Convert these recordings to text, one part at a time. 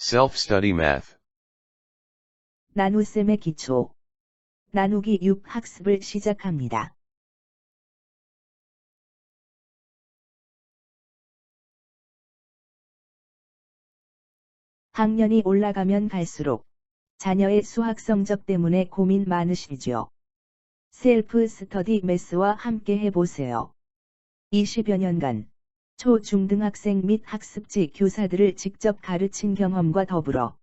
Self-study math. 나눗셈의 기초. 나누기 6 학습을 시작합니다. 학년이 올라가면 갈수록 자녀의 수학 성적 때문에 고민 많으시죠? 셀프 스터디 매스와 함께 해보세요. 20여 년간 초, 중등학생 및 학습지 교사들을 직접 가르친 경험과 더불어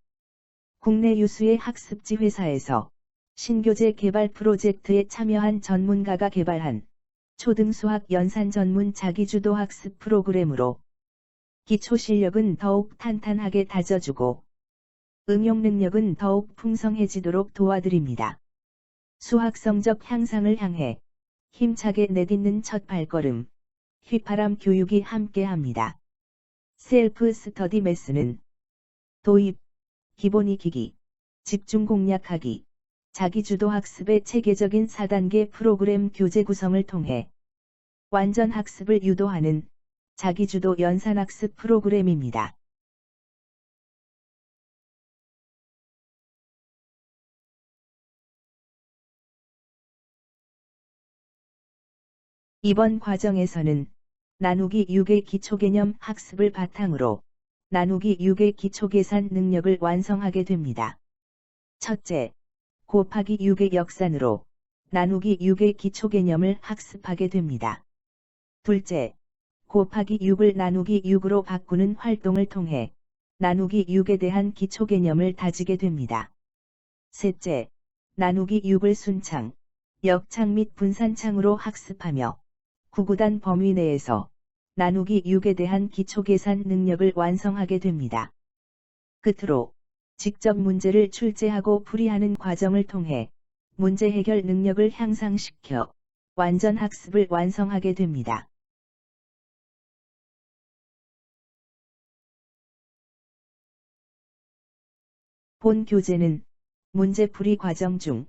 국내 유수의 학습지 회사에서 신교재 개발 프로젝트에 참여한 전문가가 개발한 초등수학 연산 전문 자기주도 학습 프로그램으로 기초 실력은 더욱 탄탄하게 다져주고 응용 능력은 더욱 풍성해지도록 도와드립니다. 수학 성적 향상을 향해 힘차게 내딛는 첫 발걸음, 휘파람 교육이 함께합니다. 셀프 스터디 매스는 도입, 기본 익히기, 집중 공략하기, 자기주도 학습의 체계적인 4단계 프로그램 교재 구성을 통해 완전 학습을 유도하는 자기주도 연산학습 프로그램입니다. 이번 과정에서는 나누기 6의 기초개념 학습을 바탕으로 나누기 6의 기초계산 능력을 완성하게 됩니다. 첫째, 곱하기 6의 역산으로 나누기 6의 기초개념을 학습하게 됩니다. 둘째, 곱하기 6을 나누기 6으로 바꾸는 활동을 통해 나누기 6에 대한 기초개념을 다지게 됩니다. 셋째, 나누기 6을 순창, 역창 및 분산창으로 학습하며 구구단 범위 내에서 나누기 6에 대한 기초계산 능력을 완성하게 됩니다. 끝으로 직접 문제를 출제하고 풀이하는 과정을 통해 문제 해결 능력을 향상시켜 완전 학습을 완성하게 됩니다. 본 교재는 문제풀이 과정 중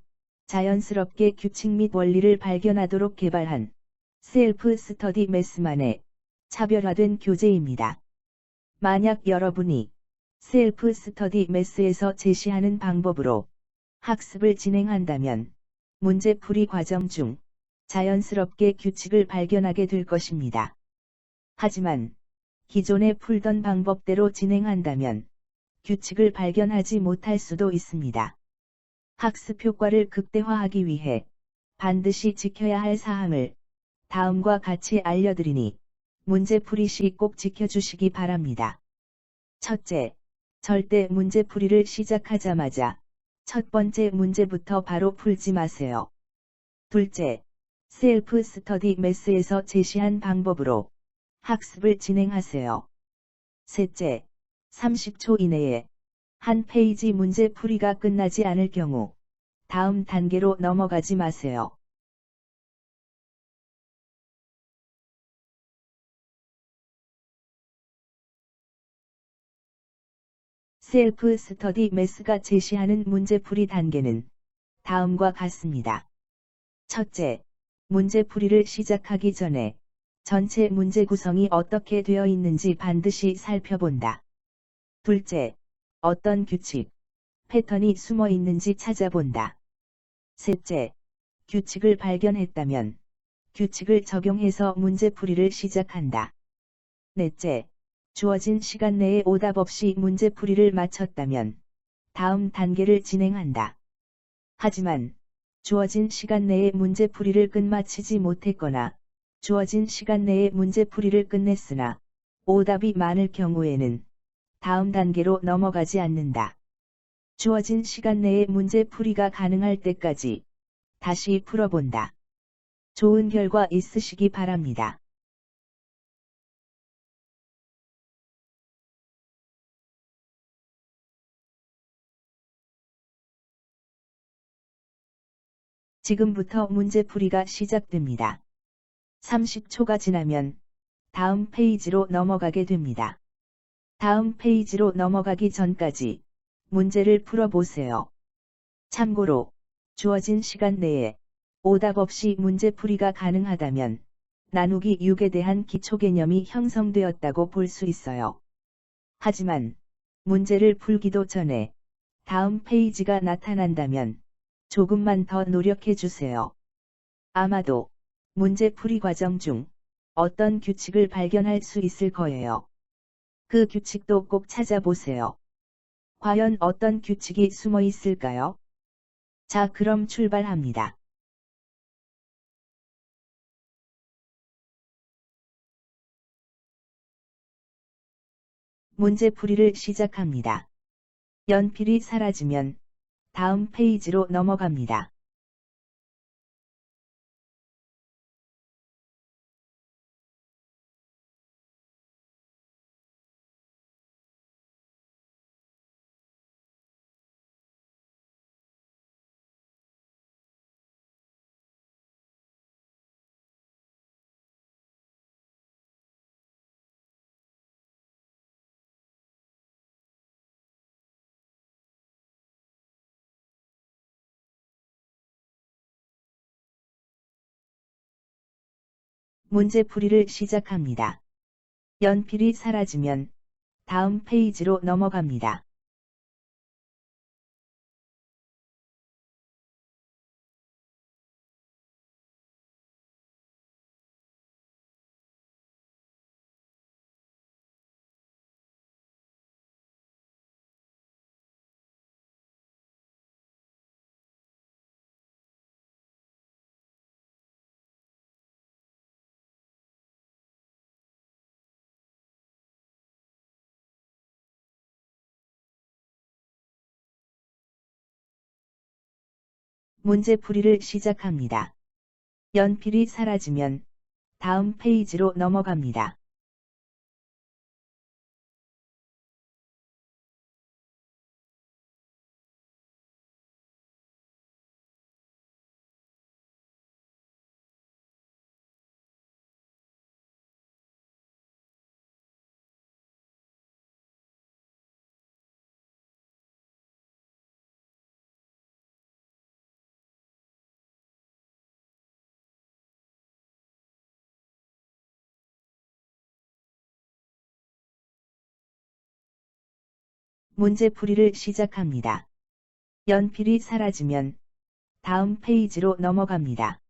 자연스럽게 규칙 및 원리를 발견하도록 개발한 셀프 스터디 매스만의 차별화된 교재입니다. 만약 여러분이 셀프 스터디 매스에서 제시하는 방법으로 학습을 진행한다면 문제풀이 과정 중 자연스럽게 규칙을 발견하게 될 것입니다. 하지만 기존에 풀던 방법대로 진행한다면 규칙을 발견하지 못할 수도 있습니다. 학습 효과를 극대화하기 위해 반드시 지켜야 할 사항을 다음과 같이 알려드리니 문제풀이 시 꼭 지켜주시기 바랍니다. 첫째, 절대 문제풀이를 시작하자마자 첫 번째 문제부터 바로 풀지 마세요. 둘째, 셀프 스터디 매스에서 제시한 방법으로 학습을 진행하세요. 셋째, 30초 이내에 한 페이지 문제풀이가 끝나지 않을 경우 다음 단계로 넘어가지 마세요. 셀프 스터디 매스가 제시하는 문제풀이 단계는 다음과 같습니다. 첫째, 문제풀이를 시작하기 전에 전체 문제 구성이 어떻게 되어 있는지 반드시 살펴본다. 둘째, 어떤 규칙, 패턴이 숨어 있는지 찾아본다. 셋째, 규칙을 발견했다면 규칙을 적용해서 문제풀이를 시작한다. 넷째, 주어진 시간 내에 오답 없이 문제풀이를 마쳤다면 다음 단계를 진행한다. 하지만 주어진 시간 내에 문제풀이를 끝마치지 못했거나 주어진 시간 내에 문제풀이를 끝냈으나 오답이 많을 경우에는 다음 단계로 넘어가지 않는다. 주어진 시간 내에 문제풀이가 가능할 때까지 다시 풀어본다. 좋은 결과 있으시기 바랍니다. 지금부터 문제풀이가 시작됩니다. 30초가 지나면 다음 페이지로 넘어가게 됩니다. 다음 페이지로 넘어가기 전까지 문제를 풀어보세요. 참고로 주어진 시간 내에 오답 없이 문제풀이가 가능하다면 나누기 6에 대한 기초 개념이 형성되었다고 볼 수 있어요. 하지만 문제를 풀기도 전에 다음 페이지가 나타난다면 조금만 더 노력해 주세요. 아마도 문제풀이 과정 중 어떤 규칙을 발견할 수 있을 거예요. 그 규칙도 꼭 찾아보세요. 과연 어떤 규칙이 숨어 있을까요? 자, 그럼 출발합니다. 문제풀이를 시작합니다. 연필이 사라지면 다음 페이지로 넘어갑니다. 문제풀이를 시작합니다. 연필이 사라지면 다음 페이지로 넘어갑니다. 문제풀이를 시작합니다. 연필이 사라지면 다음 페이지로 넘어갑니다. 문제풀이를 시작합니다. 연필이 사라지면 다음 페이지로 넘어갑니다.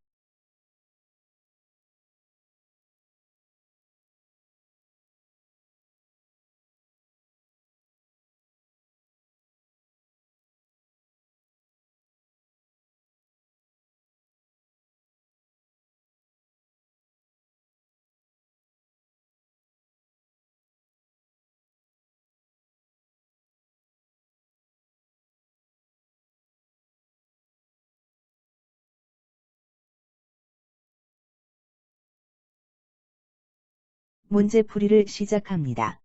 문제풀이를 시작합니다.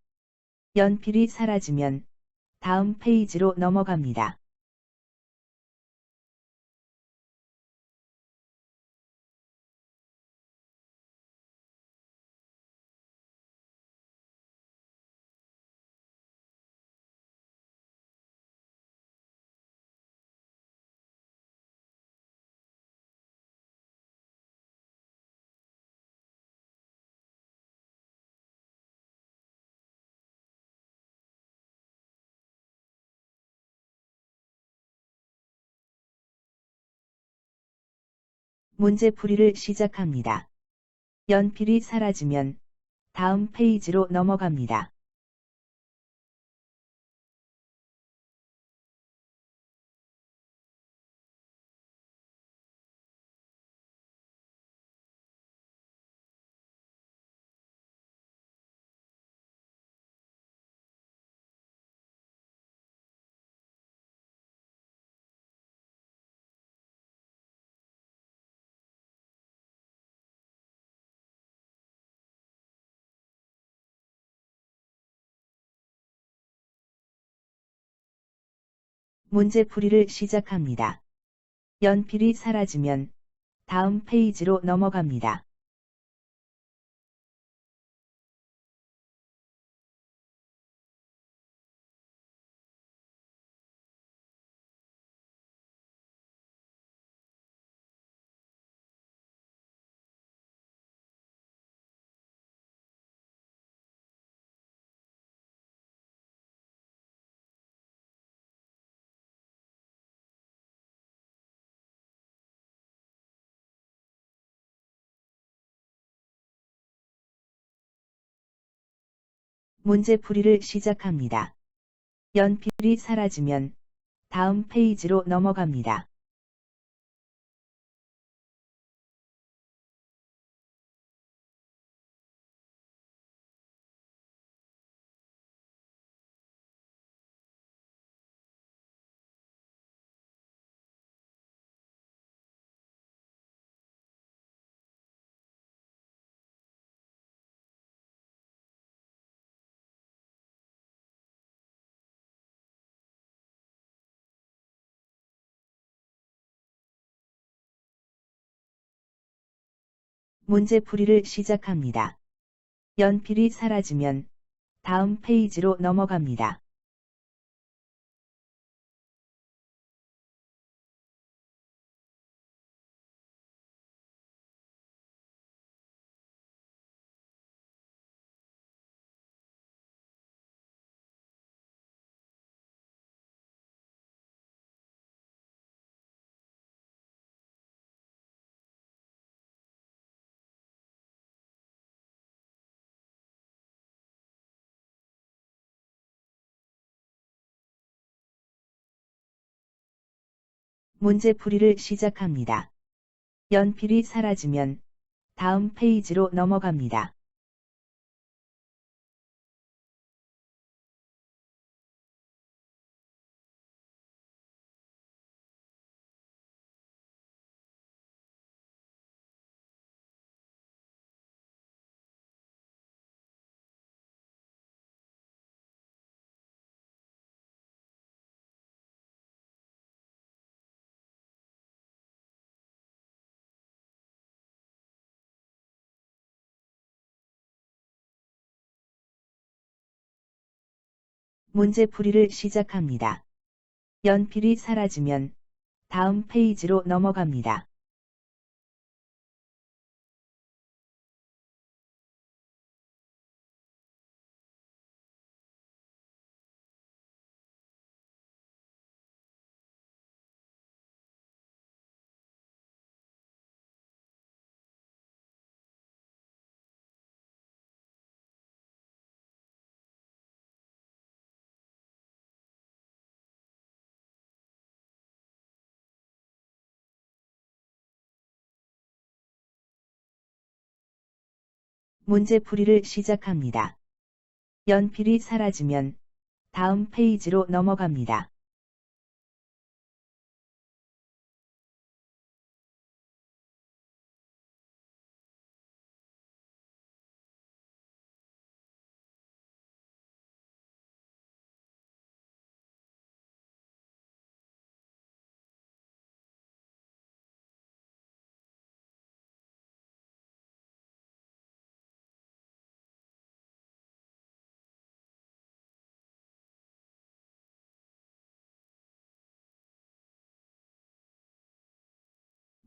연필이 사라지면 다음 페이지로 넘어갑니다. 문제풀이를 시작합니다. 연필이 사라지면 다음 페이지로 넘어갑니다. 문제풀이를 시작합니다. 연필이 사라지면 다음 페이지로 넘어갑니다. 문제풀이를 시작합니다. 연필이 사라지면 다음 페이지로 넘어갑니다. 문제풀이를 시작합니다. 연필이 사라지면 다음 페이지로 넘어갑니다. 문제풀이를 시작합니다. 연필이 사라지면 다음 페이지로 넘어갑니다. 문제풀이를 시작합니다. 연필이 사라지면 다음 페이지로 넘어갑니다. 문제풀이를 시작합니다. 연필이 사라지면 다음 페이지로 넘어갑니다.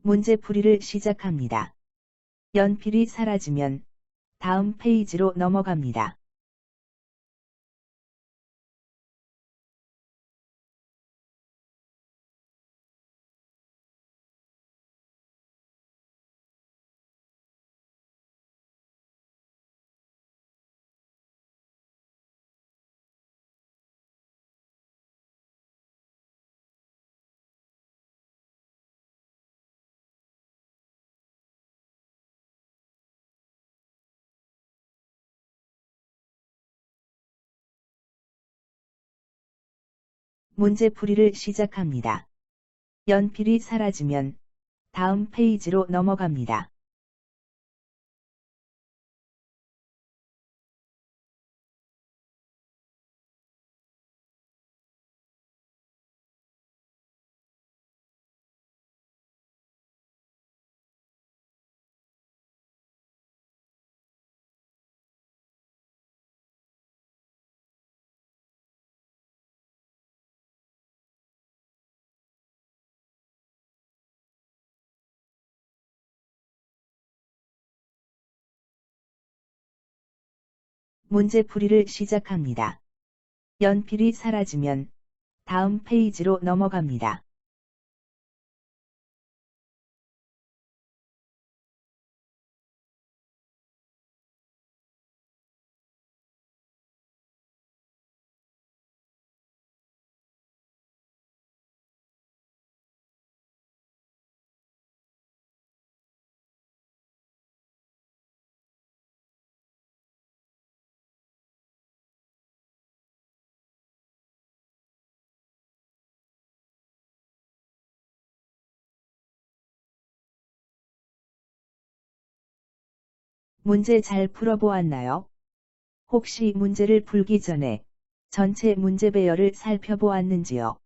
문제풀이를 시작합니다. 연필이 사라지면 다음 페이지로 넘어갑니다. 문제풀이를 시작합니다. 연필이 사라지면 다음 페이지로 넘어갑니다. 문제풀이를 시작합니다. 연필이 사라지면 다음 페이지로 넘어갑니다. 문제 잘 풀어보았나요? 혹시 문제를 풀기 전에 전체 문제 배열을 살펴보았는지요?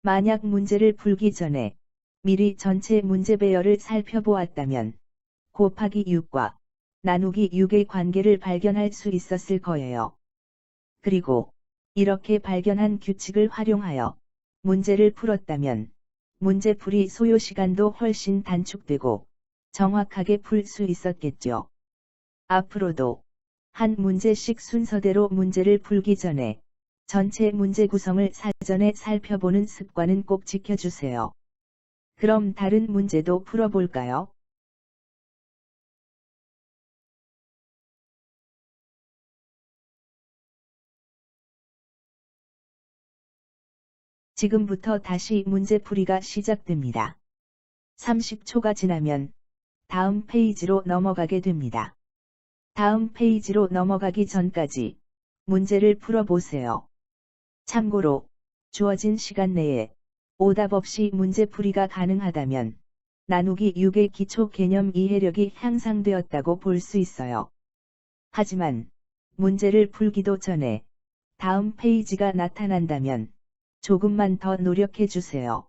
만약 문제를 풀기 전에 미리 전체 문제 배열을 살펴보았다면 곱하기 6과 나누기 6의 관계를 발견할 수 있었을 거예요. 그리고 이렇게 발견한 규칙을 활용하여 문제를 풀었다면 문제풀이 소요 시간도 훨씬 단축되고 정확하게 풀 수 있었겠죠. 앞으로도 한 문제씩 순서대로 문제를 풀기 전에 전체 문제 구성을 사전에 살펴보는 습관은 꼭 지켜주세요. 그럼 다른 문제도 풀어볼까요? 지금부터 다시 문제풀이가 시작됩니다. 30초가 지나면 다음 페이지로 넘어가게 됩니다. 다음 페이지로 넘어가기 전까지 문제를 풀어보세요. 참고로 주어진 시간 내에 오답 없이 문제풀이가 가능하다면 나누기 6의 기초 개념 이해력이 향상되었다고 볼 수 있어요. 하지만 문제를 풀기도 전에 다음 페이지가 나타난다면 조금만 더 노력해 주세요.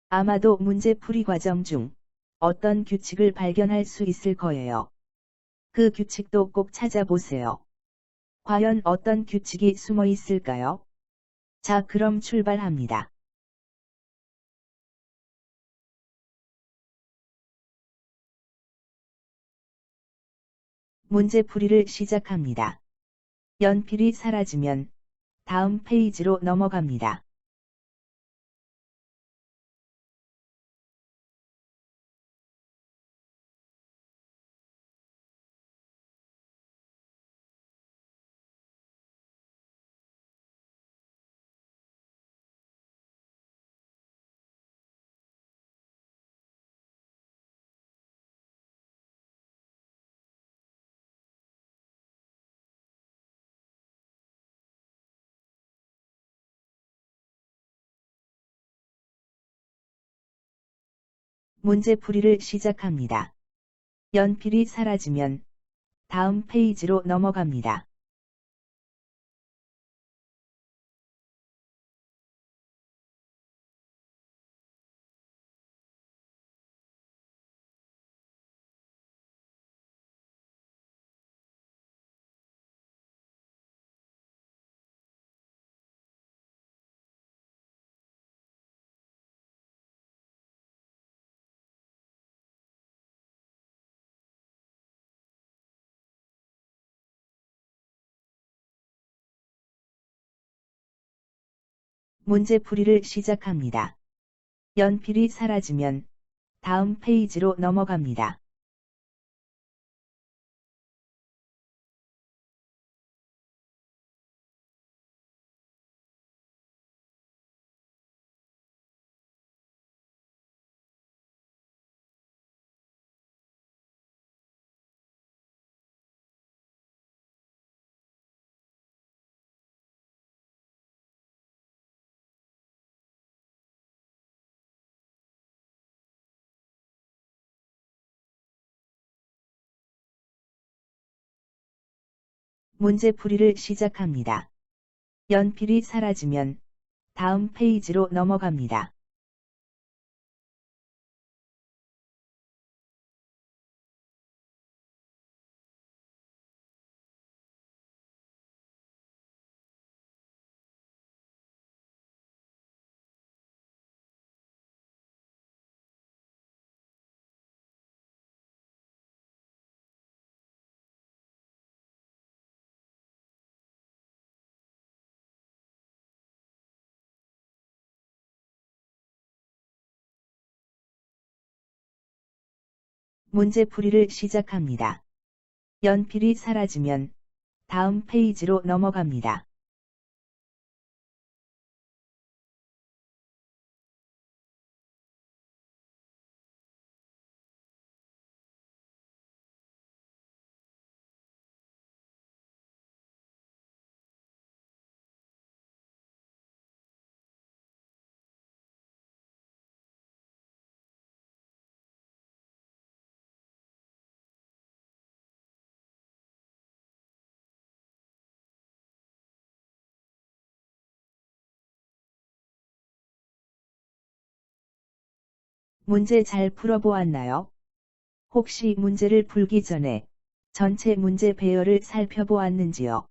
아마도 문제풀이 과정 중 어떤 규칙을 발견할 수 있을 거예요. 그 규칙도 꼭 찾아보세요. 과연 어떤 규칙이 숨어 있을까요? 자, 그럼 출발합니다. 문제풀이를 시작합니다. 연필이 사라지면 다음 페이지로 넘어갑니다. 문제풀이를 시작합니다. 연필이 사라지면 다음 페이지로 넘어갑니다. 문제풀이를 시작합니다. 연필이 사라지면 다음 페이지로 넘어갑니다. 문제풀이를 시작합니다. 연필이 사라지면 다음 페이지로 넘어갑니다. 문제풀이를 시작합니다. 연필이 사라지면 다음 페이지로 넘어갑니다. 문제 잘 풀어보았나요? 혹시 문제를 풀기 전에 전체 문제 배열을 살펴보았는지요?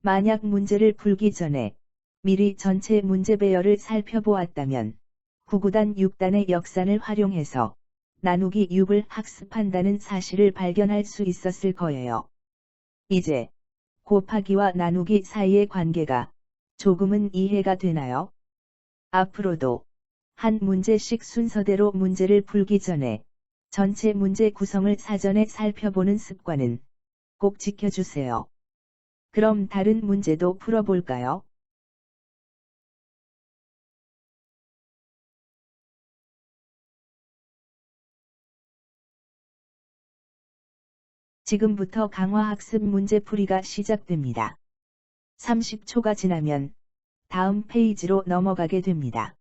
만약 문제를 풀기 전에 미리 전체 문제 배열을 살펴보았다면 9구단 6단의 역산을 활용해서 나누기 6을 학습한다는 사실을 발견할 수 있었을 거예요. 이제 곱하기와 나누기 사이의 관계가 조금은 이해가 되나요? 앞으로도 한 문제씩 순서대로 문제를 풀기 전에 전체 문제 구성을 사전에 살펴보는 습관은 꼭 지켜주세요. 그럼 다른 문제도 풀어볼까요? 지금부터 강화학습 문제풀이가 시작됩니다. 30초가 지나면 다음 페이지로 넘어가게 됩니다.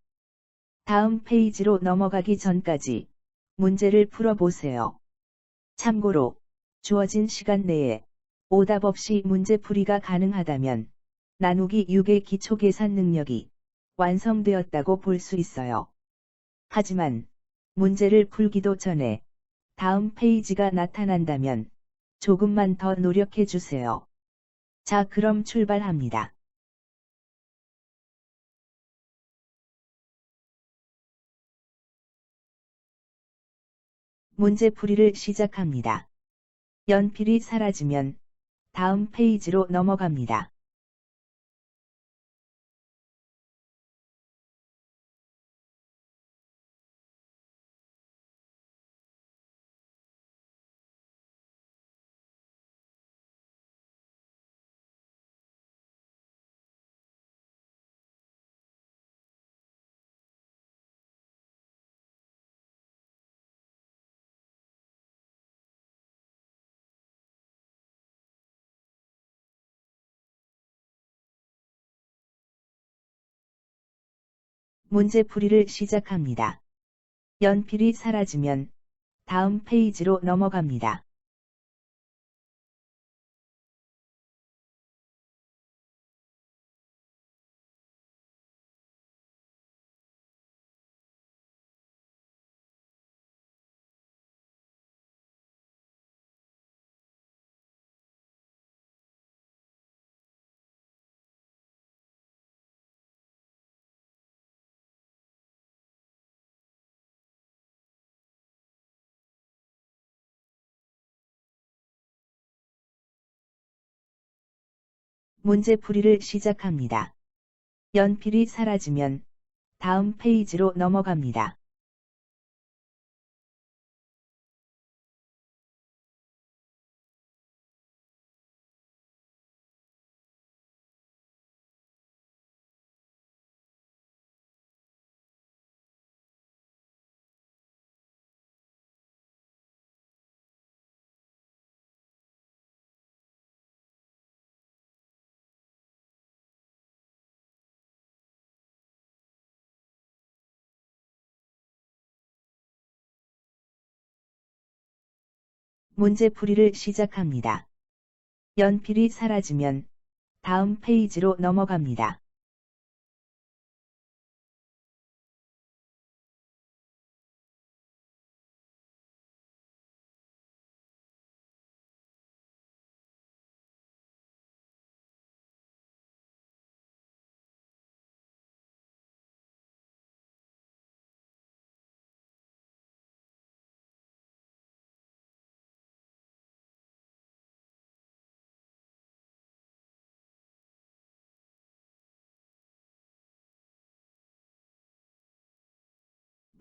다음 페이지로 넘어가기 전까지 문제를 풀어보세요. 참고로 주어진 시간 내에 오답 없이 문제풀이가 가능하다면 나누기 6의 기초계산 능력이 완성되었다고 볼 수 있어요. 하지만 문제를 풀기도 전에 다음 페이지가 나타난다면 조금만 더 노력해 주세요. 자, 그럼 출발합니다. 문제풀이를 시작합니다. 연필이 사라지면 다음 페이지로 넘어갑니다. 문제풀이를 시작합니다. 연필이 사라지면 다음 페이지로 넘어갑니다. 문제풀이를 시작합니다. 연필이 사라지면 다음 페이지로 넘어갑니다. 문제풀이를 시작합니다. 연필이 사라지면 다음 페이지로 넘어갑니다.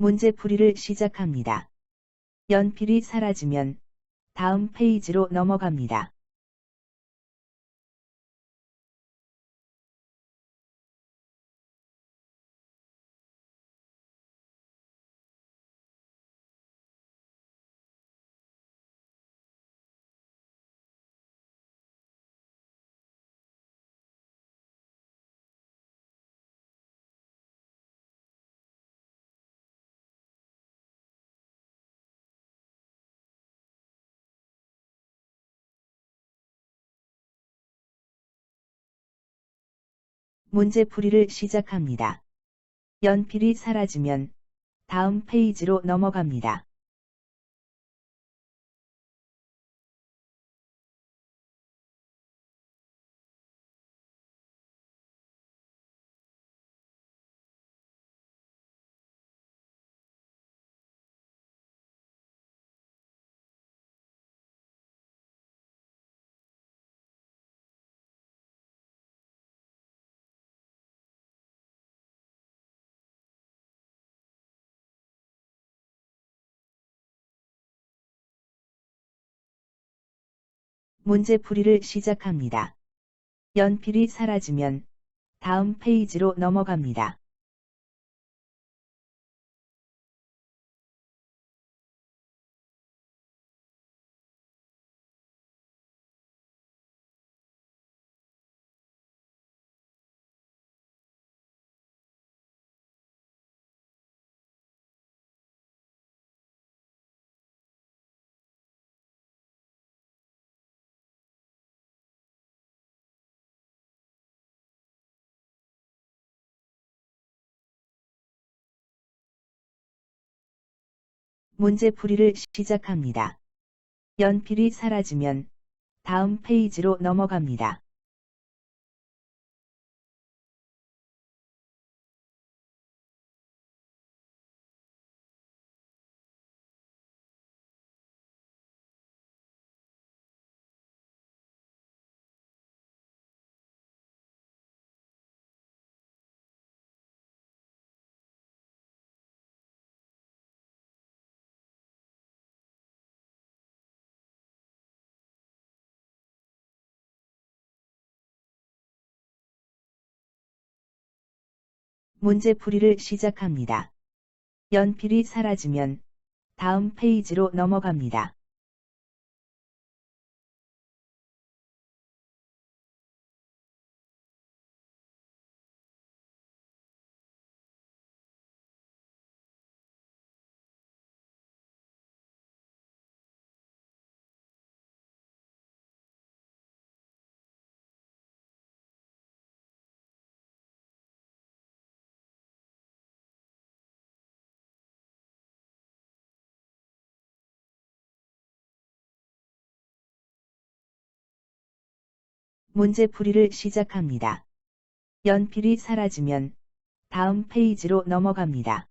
문제풀이를 시작합니다. 연필이 사라지면 다음 페이지로 넘어갑니다. 문제풀이를 시작합니다. 연필이 사라지면 다음 페이지로 넘어갑니다. 문제풀이를 시작합니다. 연필이 사라지면 다음 페이지로 넘어갑니다. 문제풀이를 시작합니다. 연필이 사라지면 다음 페이지로 넘어갑니다. 문제풀이를 시작합니다. 연필이 사라지면 다음 페이지로 넘어갑니다. 문제풀이를 시작합니다. 연필이 사라지면 다음 페이지로 넘어갑니다.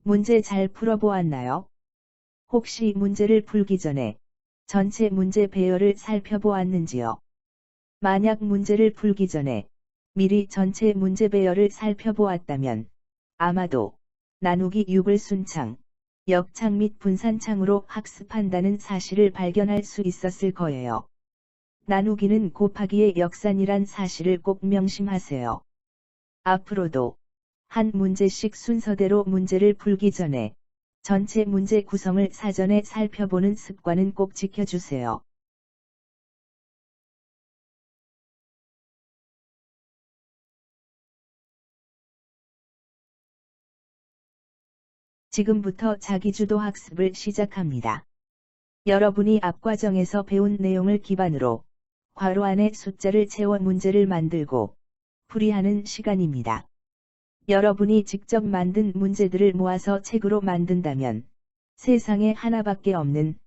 문제 잘 풀어보았나요? 혹시 문제를 풀기 전에 전체 문제 배열을 살펴보았는지요? 만약 문제를 풀기 전에 미리 전체 문제 배열을 살펴보았다면 아마도 나누기 6을 순창, 역창 및 분산창으로 학습한다는 사실을 발견할 수 있었을 거예요. 나누기는 곱하기의 역산이란 사실을 꼭 명심하세요. 앞으로도 한 문제씩 순서대로 문제를 풀기 전에 전체 문제 구성을 사전에 살펴보는 습관은 꼭 지켜주세요. 지금부터 자기주도 학습을 시작합니다. 여러분이 앞 과정에서 배운 내용을 기반으로 괄호 안에 숫자를 채워 문제를 만들고 풀이하는 시간입니다. 여러분이 직접 만든 문제들을 모아서 책으로 만든다면 세상에 하나밖에 없는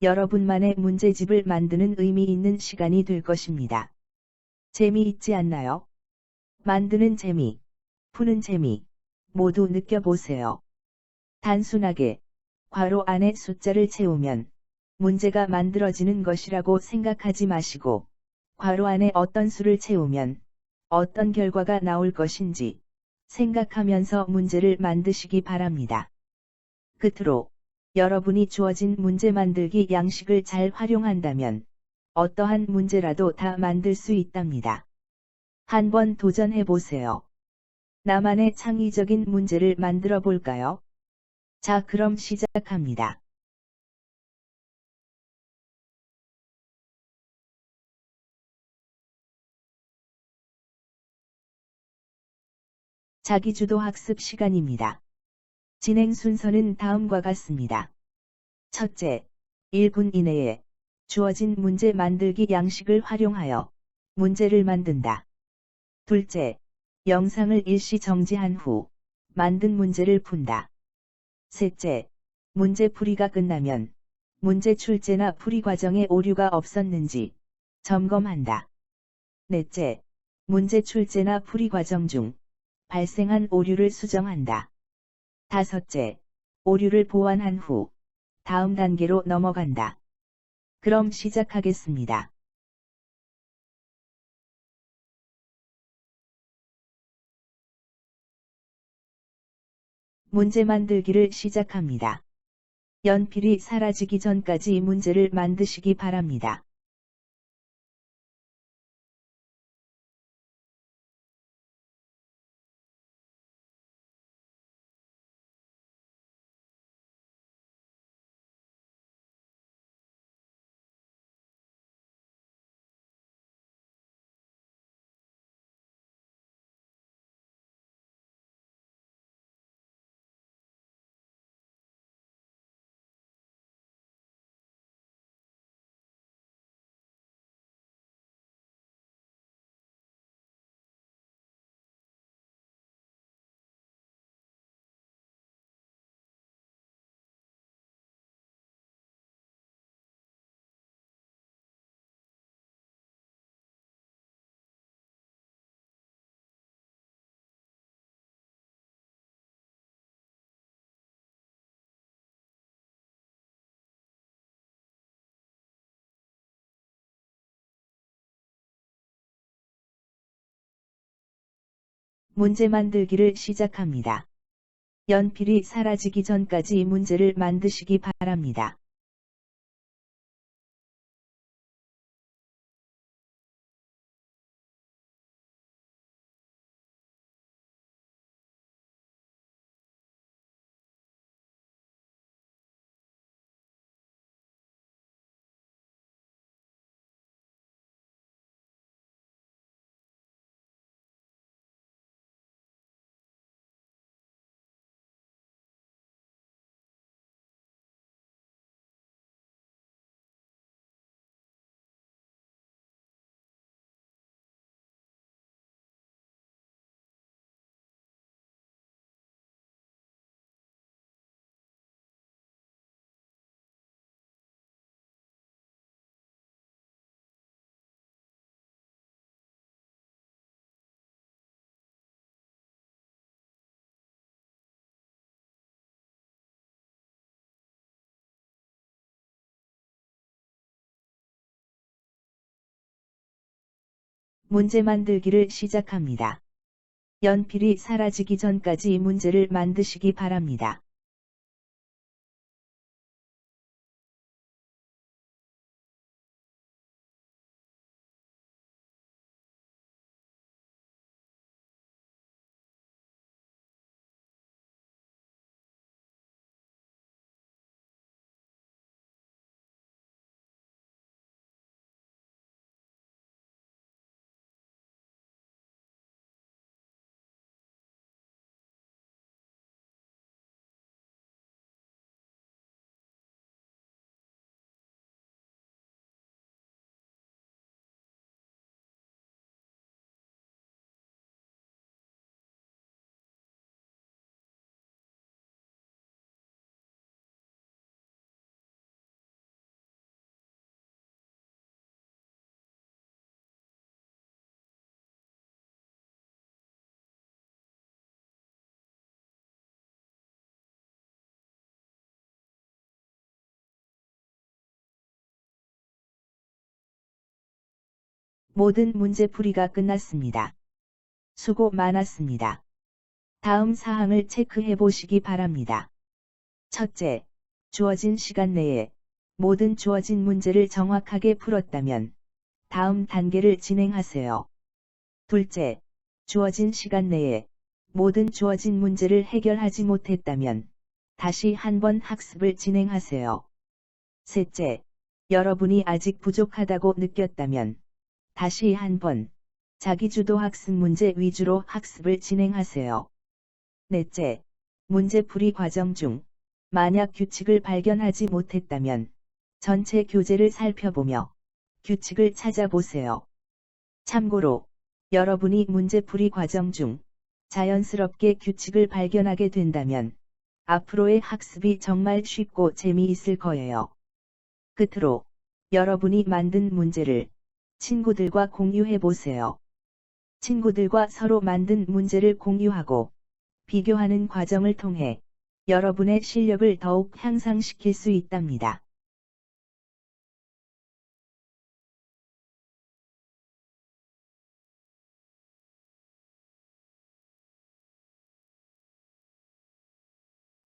여러분만의 문제집을 만드는 의미 있는 시간이 될 것입니다. 재미있지 않나요? 만드는 재미, 푸는 재미, 모두 느껴보세요. 단순하게 괄호 안에 숫자를 채우면 문제가 만들어지는 것이라고 생각하지 마시고 괄호 안에 어떤 수를 채우면 어떤 결과가 나올 것인지 생각하면서 문제를 만드시기 바랍니다. 끝으로 여러분이 주어진 문제 만들기 양식을 잘 활용한다면 어떠한 문제라도 다 만들 수 있답니다. 한번 도전해 보세요. 나만의 창의적인 문제를 만들어 볼까요? 자, 그럼 시작합니다. 자기주도 학습 시간입니다. 진행 순서는 다음과 같습니다. 첫째, 1분 이내에 주어진 문제 만들기 양식을 활용하여 문제를 만든다. 둘째, 영상을 일시 정지한 후 만든 문제를 푼다. 셋째, 문제풀이가 끝나면 문제 출제나 풀이 과정에 오류가 없었는지 점검한다. 넷째, 문제 출제나 풀이 과정 중 발생한 오류를 수정한다. 다섯째, 오류를 보완한 후 다음 단계로 넘어간다. 그럼 시작하겠습니다. 문제 만들기를 시작합니다. 연필이 사라지기 전까지 문제를 만드시기 바랍니다. 문제 만들기를 시작합니다. 연필이 사라지기 전까지 문제를 만드시기 바랍니다. 문제 만들기를 시작합니다. 연필이 사라지기 전까지 문제를 만드시기 바랍니다. 모든 문제풀이가 끝났습니다. 수고 많았습니다. 다음 사항을 체크해 보시기 바랍니다. 첫째, 주어진 시간 내에 모든 주어진 문제를 정확하게 풀었다면 다음 단계를 진행하세요. 둘째, 주어진 시간 내에 모든 주어진 문제를 해결하지 못했다면 다시 한번 학습을 진행하세요. 셋째, 여러분이 아직 부족하다고 느꼈다면 다시 한번 자기주도 학습 문제 위주로 학습을 진행하세요. 넷째, 문제풀이 과정 중 만약 규칙을 발견하지 못했다면 전체 교재를 살펴보며 규칙을 찾아보세요. 참고로 여러분이 문제풀이 과정 중 자연스럽게 규칙을 발견하게 된다면 앞으로의 학습이 정말 쉽고 재미있을 거예요. 끝으로 여러분이 만든 문제를 친구들과 공유해 보세요. 친구들과 서로 만든 문제를 공유하고 비교하는 과정을 통해 여러분의 실력을 더욱 향상시킬 수 있답니다.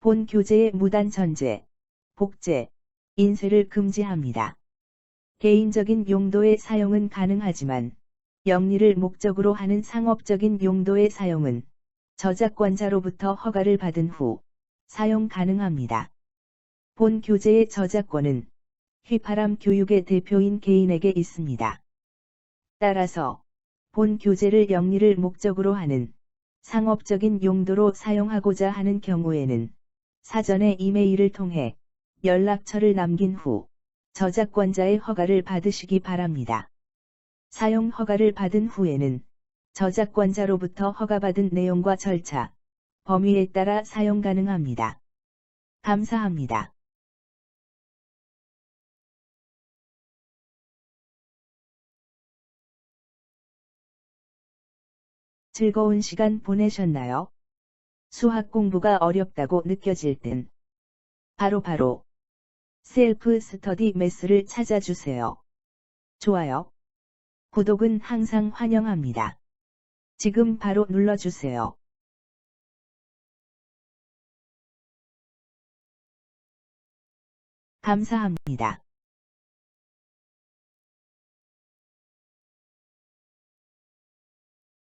본 교재의 무단 전제, 복제, 인쇄를 금지합니다. 개인적인 용도의 사용은 가능하지만 영리를 목적으로 하는 상업적인 용도의 사용은 저작권자로부터 허가를 받은 후 사용 가능합니다. 본 교재의 저작권은 휘파람 교육의 대표인 개인에게 있습니다. 따라서 본 교재를 영리를 목적으로 하는 상업적인 용도로 사용하고자 하는 경우에는 사전에 이메일을 통해 연락처를 남긴 후 저작권자의 허가를 받으시기 바랍니다. 사용 허가를 받은 후에는 저작권자로부터 허가받은 내용과 절차, 범위에 따라 사용 가능합니다. 감사합니다. 즐거운 시간 보내셨나요? 수학 공부가 어렵다고 느껴질 땐 바로 셀프 스터디 매스를 찾아주세요. 좋아요, 구독은 항상 환영합니다. 지금 바로 눌러주세요. 감사합니다.